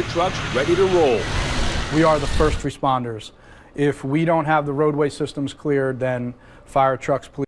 fire trucks ready to roll. We are the first responders. If we don't have the roadway systems cleared, then fire trucks, police.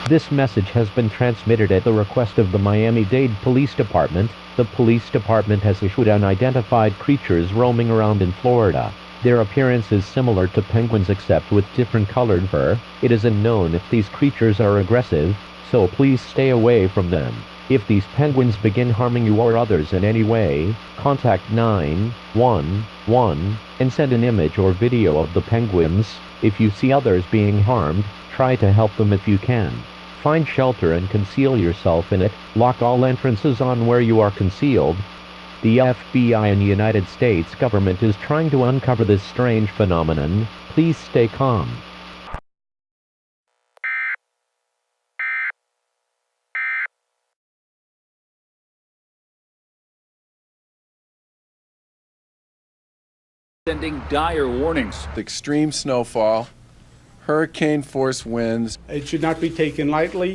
This message has been transmitted at the request of the Miami-Dade Police Department. The police department has issued unidentified creatures roaming around in Florida. Their appearance is similar to penguins except with different colored fur. It is unknown if these creatures are aggressive, so please stay away from them. If these penguins begin harming you or others in any way, contact 911 and send an image or video of the penguins. If you see others being harmed, try to help them if you can. Find shelter and conceal yourself in it. Lock all entrances on where you are concealed. The FBI and the United States government is trying to uncover this strange phenomenon. Please stay calm. Sending dire warnings. Extreme snowfall, hurricane force winds. It should not be taken lightly.